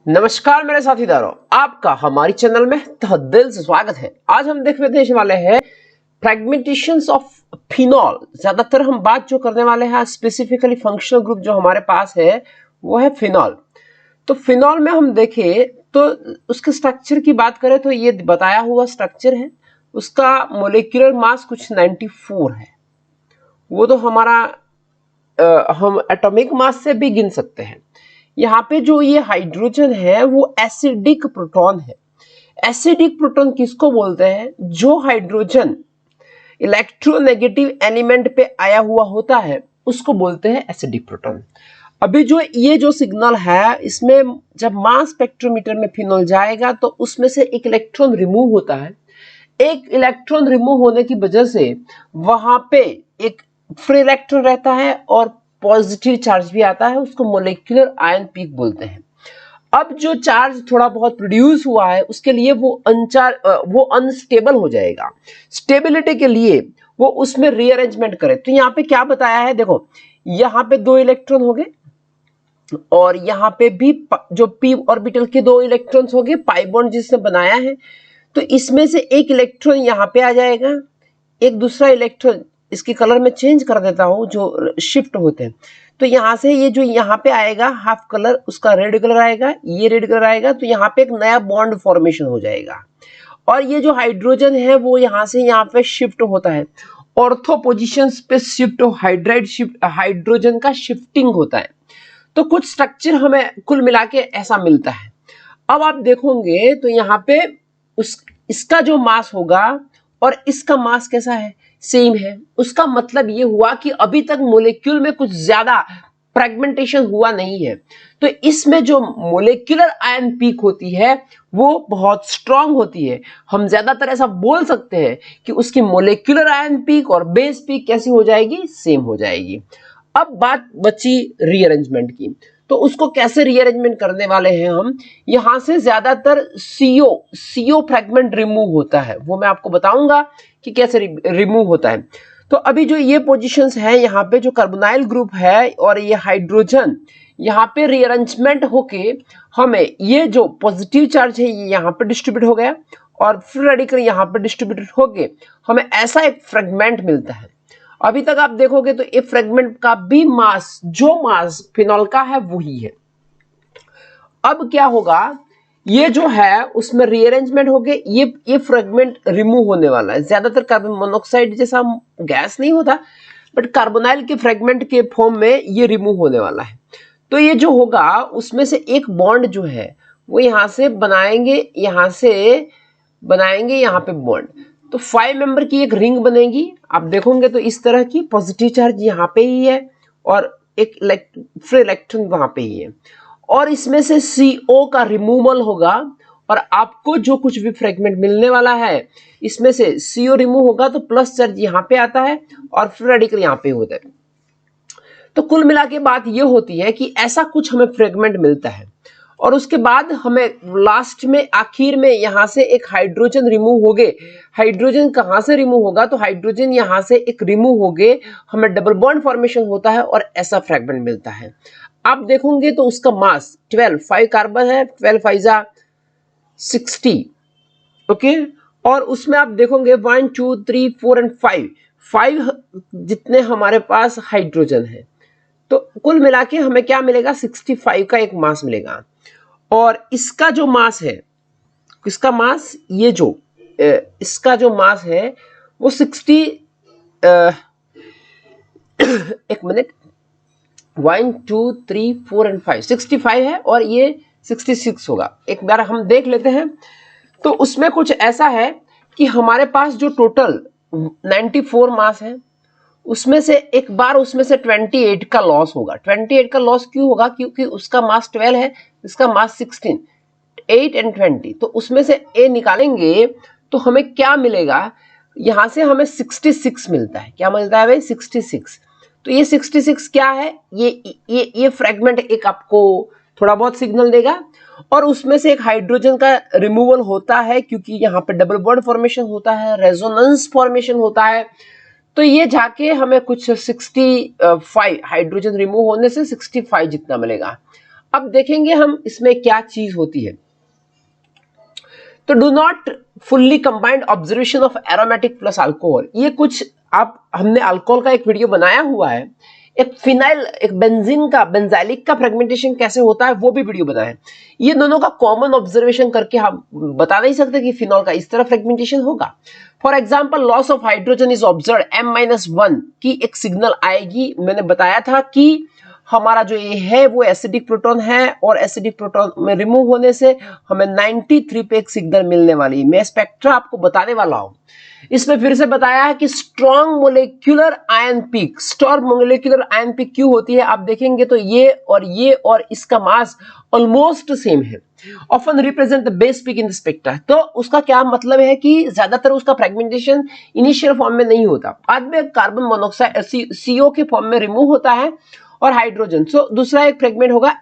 नमस्कार मेरे साथीदारों, आपका हमारी चैनल में तहे दिल से स्वागत है। आज हम देखने वाले हैं फ्रेगमेंटेशंस ऑफ फिनॉल। ज्यादातर हम बात जो करने वाले हैं स्पेसिफिकली फंक्शनल ग्रुप जो हमारे पास है वो है फिनॉल। तो फिनॉल में हम देखें तो उसके स्ट्रक्चर की बात करें तो ये बताया हुआ स्ट्रक्चर है। उसका मोलिकुलर मास कुछ 94 है। वो तो हमारा हम एटॉमिक मास से भी गिन सकते हैं। यहाँ पे जो ये हाइड्रोजन है वो एसिडिक प्रोटॉन है। एसिडिक प्रोटॉन किसको बोलते हैं? जो हाइड्रोजन इलेक्ट्रोनेगेटिव एलिमेंट पे आया हुआ होता है उसको बोलते हैं एसिडिक प्रोटॉन। अभी जो ये जो सिग्नल है इसमें जब मास स्पेक्ट्रोमीटर में फिनॉल जाएगा तो उसमें से एक इलेक्ट्रॉन रिमूव होता है। एक इलेक्ट्रॉन रिमूव होने की वजह से वहां पे एक फ्री इलेक्ट्रॉन रहता है और पॉजिटिव चार्ज भी आता है, उसको मोलिकुलर आयन पीक बोलते हैं। अब जो चार्ज थोड़ा बहुत प्रोड्यूस हुआ है उसके लिए वो अनस्टेबल हो जाएगा। स्टेबिलिटी के लिए वो उसमें रीअरेंजमेंट करे। तो यहाँ पे क्या बताया है, देखो यहाँ पे 2 इलेक्ट्रॉन हो गए और यहाँ पे भी जो पी ऑर्बिटल के 2 इलेक्ट्रॉन्स हो गए, पाई बॉन्ड जिसने बनाया है। तो इसमें से एक इलेक्ट्रॉन यहाँ पे आ जाएगा, एक दूसरा इलेक्ट्रॉन इसकी कलर में चेंज कर देता हूं जो शिफ्ट होते हैं। तो यहां से ये जो यहाँ पे आएगा हाफ कलर, उसका रेड कलर आएगा, ये रेड कलर आएगा, तो यहाँ पे एक नया बॉन्ड फॉर्मेशन हो जाएगा। और ये जो हाइड्रोजन है वो यहाँ से यहाँ पे शिफ्ट होता है, ऑर्थो पोजिशंस पे शिफ्ट, हाइड्रोजन का शिफ्टिंग होता है। तो कुछ स्ट्रक्चर हमें कुल मिला के ऐसा मिलता है। अब आप देखोगे तो यहाँ पे इसका जो मास होगा और इसका मास कैसा है, सेम है। उसका मतलब ये हुआ कि अभी तक मोलिक्यूल में कुछ ज्यादा फ्रेगमेंटेशन हुआ नहीं है। तो इसमें जो मोलिकुलर आयन पीक होती है वो बहुत स्ट्रांग होती है। हम ज्यादातर ऐसा बोल सकते हैं कि उसकी मोलिकुलर आयन पीक और बेस पीक कैसी हो जाएगी, सेम हो जाएगी। अब बात बची रीअरेंजमेंट की, तो उसको कैसे रीअरेंजमेंट करने वाले हैं हम। यहां से ज्यादातर सीओ फ्रेगमेंट रिमूव होता है, वो मैं आपको बताऊंगा कि कैसे रिमूव होता है। तो अभी जो ये पोजीशंस है यहाँ पे जो कार्बोनाइल ग्रुप है और ये हाइड्रोजन, यहाँ पे रीअरेंजमेंट होके हमें ये जो पॉजिटिव चार्ज है ये यहाँ पे डिस्ट्रीब्यूट हो गया और फ्री रेडिकल यहाँ पे डिस्ट्रीब्यूट होके हमें ऐसा एक फ्रेगमेंट मिलता है। अभी तक आप देखोगे तो ये फ्रेगमेंट का भी मास, जो मास फिनॉल का है वही है। अब क्या होगा, ये जो है उसमें रीअरेंजमेंट हो गए, ये फ्रेगमेंट रिमूव होने वाला है। ज्यादातर कार्बन मोनोऑक्साइड जैसा गैस नहीं होता, बट कार्बोनाइल के फ्रेगमेंट के फॉर्म में ये रिमूव होने वाला है। तो ये जो होगा उसमें से एक बॉन्ड जो है वो यहाँ से बनाएंगे, यहाँ पे बॉन्ड। तो 5 मेंबर की एक रिंग बनेगी। आप देखोगे तो इस तरह की पॉजिटिव चार्ज यहाँ पे ही है और एक फ्री इलेक्ट्रॉन वहां पे ही है। और इसमें से CO का रिमूवल होगा और आपको जो कुछ भी फ्रेगमेंट मिलने वाला है इसमें से CO रिमूव होगा तो प्लस चार्ज यहाँ पे आता है और फ्री रेडिकल यहाँ पे होता है। तो कुल मिला के बात ये होती है कि ऐसा कुछ हमें फ्रेगमेंट मिलता है और उसके बाद हमें लास्ट में आखिर में यहाँ से एक हाइड्रोजन रिमूव हो गए। हाइड्रोजन कहाँ से रिमूव होगा, तो हाइड्रोजन यहाँ से एक रिमूव हो गए, हमें डबल बॉन्ड फॉर्मेशन होता है और ऐसा फ्रेगमेंट मिलता है। आप देखोगे तो उसका मास 12, 5 कार्बन है, 12 5 60, ओके। और उसमें आप देखोगे 1 2 3 4 एंड 5 जितने हमारे पास हाइड्रोजन है। तो कुल मिला के हमें क्या मिलेगा, 65 का एक मास मिलेगा। और इसका जो मास है, इसका मास ये जो इसका जो मास है वो 60 एक मिनट 1 2 3 4 एंड 5 65 है और ये 66 होगा। एक बार हम देख लेते हैं। तो उसमें कुछ ऐसा है कि हमारे पास जो टोटल 94 मास है उसमें से एक बार उसमें से 28 का लॉस होगा। 28 का लॉस क्यों होगा, क्योंकि उसका मास 12 है, इसका मास 16, 8 एंड 20। तो उसमें से A निकालेंगे तो हमें क्या मिलेगा, यहां से हमें 66 मिलता है। क्या मिलता है भाई, 66। तो ये 66 क्या है, ये फ्रेगमेंट एक आपको थोड़ा बहुत सिग्नल देगा और उसमें से एक हाइड्रोजन का रिमूवल होता है क्योंकि यहाँ पे डबल बॉन्ड फॉर्मेशन होता है, रेजोनेंस फॉर्मेशन होता है। तो ये जाके हमें कुछ 65 हाइड्रोजन रिमूव होने से 65 जितना मिलेगा। अब देखेंगे हम इसमें क्या चीज होती है। तो do not fully combined observation of aromatic plus alcohol, ये कुछ हमने अल्कोहल का एक वीडियो बनाया हुआ है, एक फिनाइल एक बेंजीन का बेंजाइलिक का फ्रेगमेंटेशन कैसे होता है वो भी वीडियो बनाया है। ये दोनों का कॉमन ऑब्जर्वेशन करके हम बता नहीं सकते कि फिनॉल का इस तरह फ्रेगमेंटेशन होगा। For example loss of hydrogen is observed M-1 की एक सिग्नल आएगी। मैंने बताया था कि हमारा जो ये है वो एसिडिक प्रोटॉन है और एसिडिक प्रोटॉन में रिमूव होने से हमें 93 पे एक सिग्नल मिलने वाली है। मैं स्पेक्ट्रा आपको बताने वाला हूं। इसमें फिर से बताया है कि strong molecular ion peak, strong molecular ion peak क्यों होती है आप देखेंगे तो ये और इसका मास ऑलमोस्ट सेम है। Often represent the base peak in the spectra, तो उसका क्या मतलब है कि ज्यादातर उसका फ्रेगमेंटेशन इनिशियल फॉर्म में नहीं होता, बाद में कार्बन मोनोऑक्साइड CO के फॉर्म में रिमूव होता है और हाइड्रोजन। सो दूसरा एक फ्रेगमेंट होगा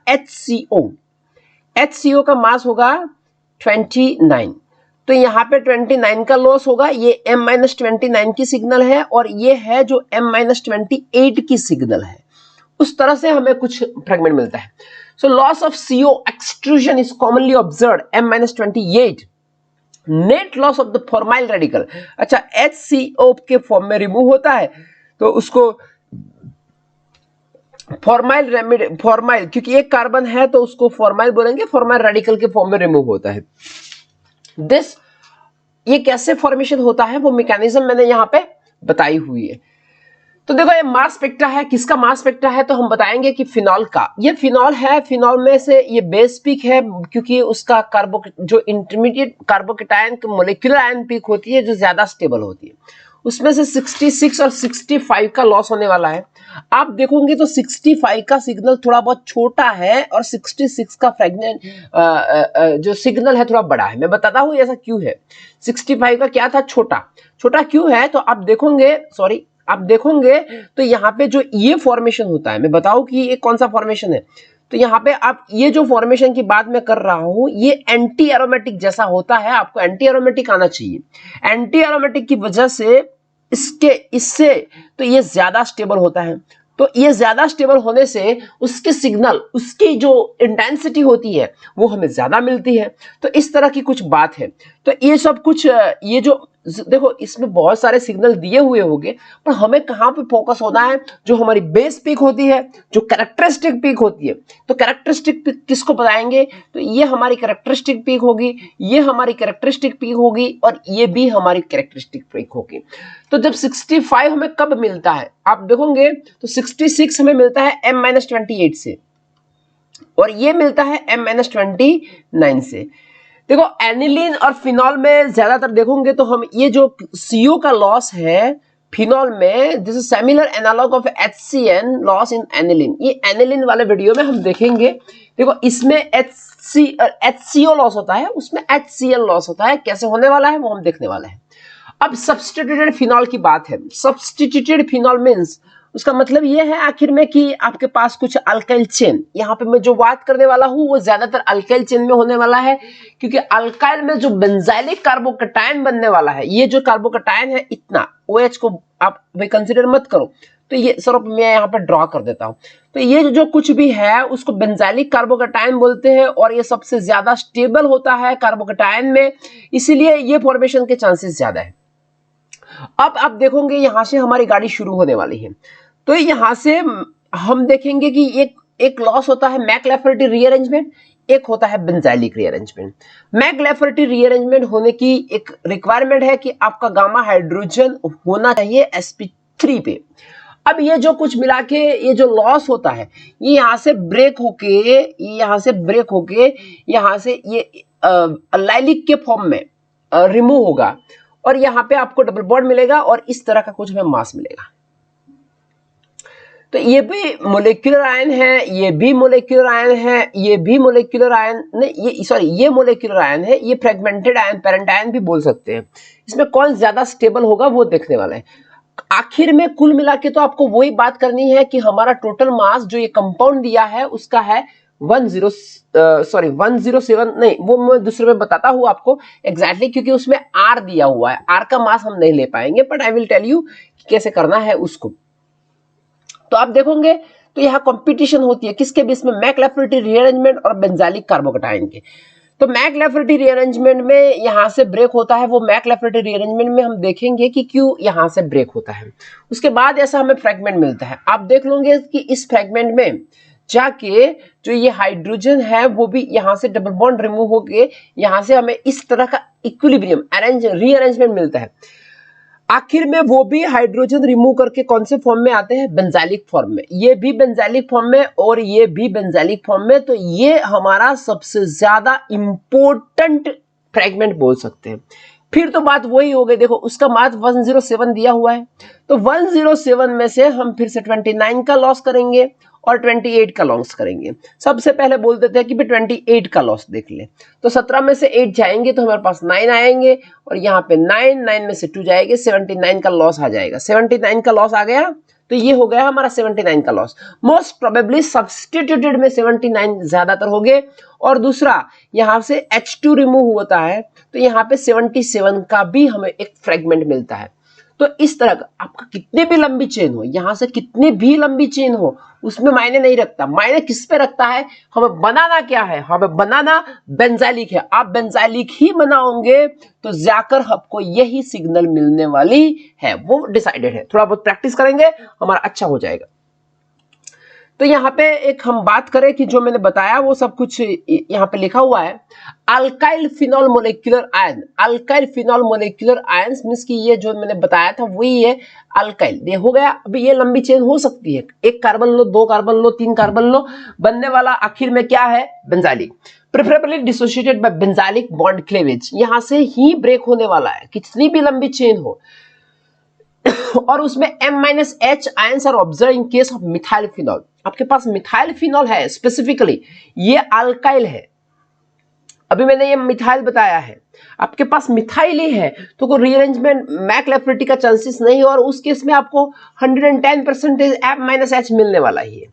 HCO का मास होगा 29, तो यहाँ पे 29 का लॉस होगा। ये M-29 की सिग्नल है और ये है जो M-28 की सिग्नल है। उस तरह से हमें कुछ फ्रेगमेंट मिलता है। So loss of CO extrusion is commonly observed M-28। Net loss of the formyl radical, अच्छा HCO के फॉर्म में रिमूव होता है तो उसको फॉर्माइल क्योंकि एक कार्बन है तो उसको फॉर्माइल बोलेंगे, फॉर्माइल रेडिकल के फॉर्म में रिमूव होता है। ये कैसे फॉर्मेशन होता है वो मैकेनिज्म मैंने यहां पे बताई हुई है। तो देखो ये मास स्पेक्ट्रा है, किसका मास स्पेक्ट्रा है तो हम बताएंगे कि फिनॉल का। ये फिनॉल है, फिनॉल में से ये बेस पीक है क्योंकि उसका जो intermediate carbocation molecular ion peak होती है जो ज्यादा स्टेबल होती है, उसमें से 66 और 65 का लॉस होने वाला है। आप देखोगे तो 65 का सिग्नल थोड़ा बहुत छोटा है और 66 का फ्रेगमेंट जो सिग्नल है थोड़ा बड़ा है। मैं बताता हूं ऐसा क्यों है। 65 का क्या था, छोटा क्यों है तो आप देखोगे तो यहाँ पे जो ये फॉर्मेशन होता है, मैं बताऊं कि ये कौन सा फॉर्मेशन है। तो यहाँ पे आप ये जो फॉर्मेशन की बात मैं कर रहा हूं ये एंटी एरोमेटिक जैसा होता है, आपको एंटी एरोमेटिक आना चाहिए। एंटी एरोमेटिक की वजह से इससे तो ये ज्यादा स्टेबल होता है, तो ये ज्यादा स्टेबल होने से उसके सिग्नल, उसकी जो इंटेंसिटी होती है वो हमें ज्यादा मिलती है। तो इस तरह की कुछ बात है। तो ये सब कुछ ये जो देखो इसमें बहुत सारे सिग्नल दिए हुए होंगे पर हमें कहां पे फोकस होना है, जो हमारी बेस पीक होती है, जो कैरेक्टरिस्टिक पीक होती है। तो कैरेक्टरिस्टिक पीक किसको बताएंगे तो ये हमारी कैरेक्टरिस्टिक पीक होगी, ये हमारी कैरेक्टरिस्टिक पीक होगी और ये भी हमारी कैरेक्टरिस्टिक पीक होगी। तो जब 65 हमें कब मिलता है आप देखोगे तो 66 हमें मिलता है M-28 से और ये मिलता है M-29 से। देखो एनिलीन और फिनॉल में ज्यादातर देखोगे तो हम ये जो CO का लॉस है फिनॉल में, this is similar analog of HCN loss in aniline. ये एनिलीन वाले वीडियो में हम देखेंगे। देखो इसमें HCO लॉस होता है, उसमें HCl लॉस होता है। कैसे होने वाला है वो हम देखने वाले हैं। अब सब्स्टिट्यूटेड फिनॉल की बात है। सब्स्टिट्यूटेड फिनॉल मींस उसका मतलब ये है आखिर में कि आपके पास कुछ अल्काइल चेन, यहाँ पे मैं जो बात करने वाला हूं वो ज्यादातर अल्काइल चेन में होने वाला है क्योंकि अल्काइल में जो बेंजाइलिक कार्बोकेटायन बनने वाला है, ये जो कार्बोकेटायन है इतना OH को आप भाई कंसीडर मत करो, तो ये सिर्फ मैं यहाँ पे ड्रॉ कर देता हूं। तो ये जो कुछ भी है उसको बेंजाइलिक कार्बोकेटायन बोलते हैं और ये सबसे ज्यादा स्टेबल होता है कार्बोकेटायन में, इसीलिए ये फॉर्मेशन के चांसेस ज्यादा है। अब आप देखोगे यहां से हमारी गाड़ी शुरू होने वाली है, तो यहां से हम देखेंगे कि एक लॉस होता है मैक-लैफर्टी रीअरेंजमेंट, एक होता है बेंजाइलिक रीअरेंजमेंट। मैक-लैफर्टी रीअरेंजमेंट होने की एक रिक्वायरमेंट है कि आपका गामा हाइड्रोजन होना चाहिए sp3 पे। अब ये जो कुछ मिला के ये जो लॉस होता है ये यहां से ब्रेक होके यहां से ये लाइलिक के फॉर्म में रिमूव होगा और यहां पे आपको डबल बॉन्ड मिलेगा और इस तरह का कुछ हमें मास मिलेगा। तो ये भी मोलेक्युलर आयन है, ये भी मोलेक्युलर आयन है, ये भी मोलेक्युलर आयन नहीं, ये मोलेक्युलर आयन है, ये फ्रेगमेंटेड आयन, पेरेंट आयन भी बोल सकते हैं। इसमें कौन ज्यादा स्टेबल होगा वो देखने वाला है। आखिर में कुल मिला के तो आपको वही बात करनी है कि हमारा टोटल मास जो ये कंपाउंड दिया है उसका है 107 नहीं, वो मैं दूसरे में बताता हूं आपको एग्जैक्टली क्योंकि उसमें R दिया हुआ है। R का मास हम नहीं ले पाएंगे but I will tell you कैसे करना है उसको। तो आप देखोगे तो यहाँ कंपटीशन होती है किसके बीच में, मैक लैफर्टी रीअरेंजमेंट और बेंजाइलिक कार्बोकेटाइन के। तो मैक लैफर्टी रीअरेंजमेंट में यहाँ से ब्रेक होता है, वो मैक लैफर्टी रीअरेंजमेंट में हम देखेंगे कि क्यों यहाँ से ब्रेक होता है। उसके बाद ऐसा हमें फ्रेगमेंट मिलता है, आप देख लोगे कि इस फ्रेगमेंट में जाके जो ये हाइड्रोजन है वो भी यहाँ से डबल बॉन्ड रिमूव होके यहाँ से हमें इस तरह का इक्विलिब्रियम रीअरेंजमेंट मिलता है। आखिर में वो भी हाइड्रोजन रिमूव करके कौन से फॉर्म में आते हैं, बेंजाइलिक फॉर्म में। ये भी बेंजाइलिक फॉर्म में और ये भी बेंजाइलिक फॉर्म में। तो ये हमारा सबसे ज्यादा इंपॉर्टेंट फ्रेगमेंट बोल सकते हैं। फिर तो बात वही हो गई, देखो उसका मास 107 दिया हुआ है, तो 107 में से हम फिर से 29 का लॉस करेंगे और 28 का लॉस करेंगे। सबसे पहले बोल देते हैं कि भाई 28 का लॉस देख ले, तो 17 में से 8 जाएंगे तो हमारे पास 9 आएंगे और यहाँ पे 9 में से 2 जाएंगे, 79 का लॉस आ जाएगा। 79 का लॉस आ गया तो ये हो गया हमारा 79 का लॉस। मोस्ट प्रोबेबली सब्स्टिट्यूटेड में 79 ज्यादातर हो गए। और दूसरा यहाँ से H2 रिमूव होता है तो यहाँ पे 77 का भी हमें एक फ्रेगमेंट मिलता है। तो इस तरह का आपका कितनी भी लंबी चेन हो, यहां से कितनी भी लंबी चेन हो, उसमें मायने नहीं रखता। मायने किस पे रखता है, हमें बनाना क्या है, हमें बनाना बेंजाइलिक है। आप बेंजाइलिक ही बनाओगे तो जाकर आपको यही सिग्नल मिलने वाली है, वो डिसाइडेड है। थोड़ा बहुत प्रैक्टिस करेंगे हमारा अच्छा हो जाएगा। तो यहाँ पे एक हम बात करें कि जो मैंने बताया वो सब कुछ यहाँ पे लिखा हुआ है। Alkyl phenol molecular ion, alkyl phenol molecular ions means कि ये जो मैंने बताया था वही है अल्काइल। ये हो गया। अभी ये लंबी चेन हो सकती है, एक कार्बन लो, 2 कार्बन लो, 3 कार्बन लो, बनने वाला आखिर में क्या है, benzylic. Preferably dissociated by benzylic bond cleavage, यहां से ही ब्रेक होने वाला है कितनी भी लंबी चेन हो। और उसमें M-H ions are observe in case of methyl phenol. आपके पास मिथाइल फिनॉल है, स्पेसिफिकली ये अल्काइल है। अभी मैंने ये मिथाइल बताया है, आपके पास मिथाइल ही है तो कोई रीअरेंजमेंट मैक लैफर्टी का चांसेस नहीं है, और उस केस में आपको 110% M-H मिलने वाला ही है।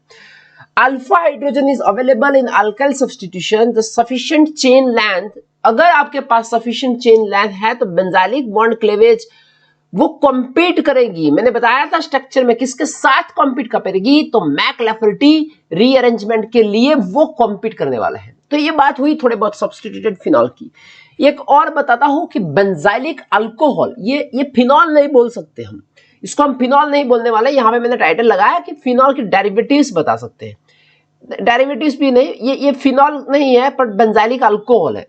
Alpha hydrogen is available in alkyl substitution the sufficient chain length. अगर आपके पास सफिशिएंट चेन लेंथ है तो बेंजाइलिक बॉन्ड क्लेवेज वो कॉम्पीट करेगी। मैंने बताया था स्ट्रक्चर में किसके साथ कॉम्पीट करेगी, तो मैक लैफर्टी रीअरेंजमेंट के लिए वो कॉम्पीट करने वाला है। तो ये बात हुई थोड़े बहुत सब्स्टिट्यूटेड फिनॉल की। एक और बताता हूं कि बेंजाइलिक अल्कोहल, ये फिनॉल नहीं बोल सकते, हम इसको हम फिनॉल नहीं बोलने वाले। यहां पे मैंने टाइटल लगाया कि फिनॉल के डेरिवेटिव्स बता सकते हैं। डेरिवेटिव्स भी नहीं, ये फिनॉल नहीं है पर बेंजाइलिक अल्कोहल है,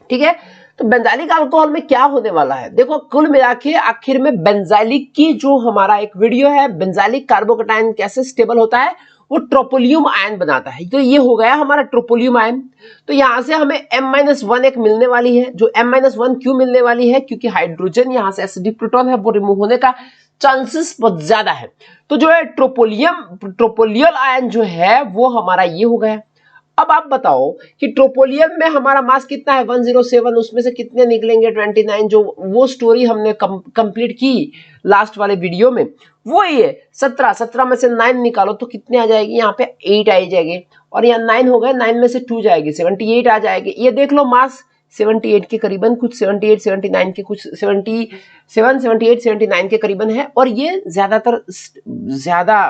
ठीक है। तो बेंजाइलिक अल्कोहल में क्या होने वाला है, देखो कुल मिला के आखिर में बेंजाइलिक की जो हमारा एक वीडियो है, बेंजाइलिक कार्बोकेटाइन कैसे स्टेबल होता है, वो ट्रोपोलियम आयन बनाता है। तो ये हो गया हमारा ट्रोपोलियम आयन। तो यहां से हमें M-1 एक मिलने वाली है। जो M-1 क्यों मिलने वाली है, क्योंकि हाइड्रोजन यहां से एसिडिक प्रोटॉन है वो रिमूव होने का चांसेस बहुत ज्यादा है। तो जो है ट्रोपोलियल आयन जो है वो हमारा ये हो गया। अब आप बताओ कि ट्रोपोलियम में हमारा मास कितना है, 107, उसमें से कितने निकलेंगे 29, जो वो स्टोरी हमने कंप्लीट की लास्ट वाले वीडियो में, वो ही है 17 में से 9 निकालो तो कितने आ जाएगी, यहाँ पे 8 आ जाएंगे, और यहाँ 9 हो गए, 9 में से 2 जाएगी, 78 आ जाएगी। ये देख लो मास 78 के करीबन, कुछ 78 79 के, कुछ 77 78 79 के करीबन है। और ये ज्यादा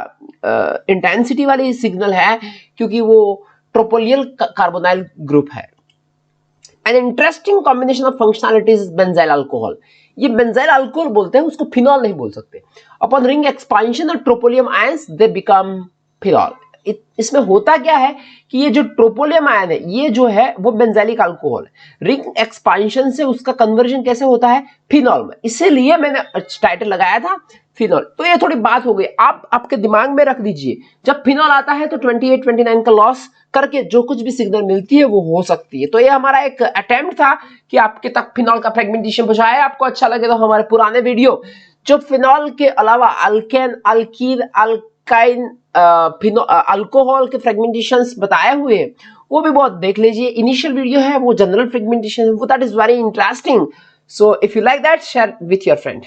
इंटेंसिटी वाली सिग्नल है क्योंकि वो ट्रोपोलियल कार्बोनाइल ग्रुप है। An interesting combination of functionalities is benzyl alcohol. ये बेंजाइल अल्कोहल बोलते हैं, उसको फिनॉल नहीं बोल सकते। Upon ring expansion of tropylium ions they become phenol. इसमें होता क्या है कि ये जो ट्रोपोलियम आयन है ये जो है वो बेंजाइलिक अल्कोहल है। रिंग एक्सपांशन से उसका कन्वर्जन कैसे होता है, फिनॉल में। इसीलिए मैंने टाइटल लगाया था फिनॉल। तो ये थोड़ी बात हो गई, आप आपके दिमाग में रख दीजिए, जब फिनॉल आता है तो 28 29 का लॉस करके जो कुछ भी सिग्नल मिलती है वो हो सकती है। तो ये हमारा एक अटेम्प्ट था कि आपके तक फिनॉल का फ्रेगमेंटेशन पहुंचाया। आपको अच्छा लगे तो हमारे पुराने वीडियो जो फिनॉल के अलावा अल्केन, अल्कीन, अल्काइन, अल्कोहल के फ्रेगमेंटेशंस बताए हुए हैं वो भी बहुत देख लीजिए। इनिशियल वीडियो है वो जनरल फ्रेगमेंटेशन है, वो that is very interesting. So if you like that, share with your friend.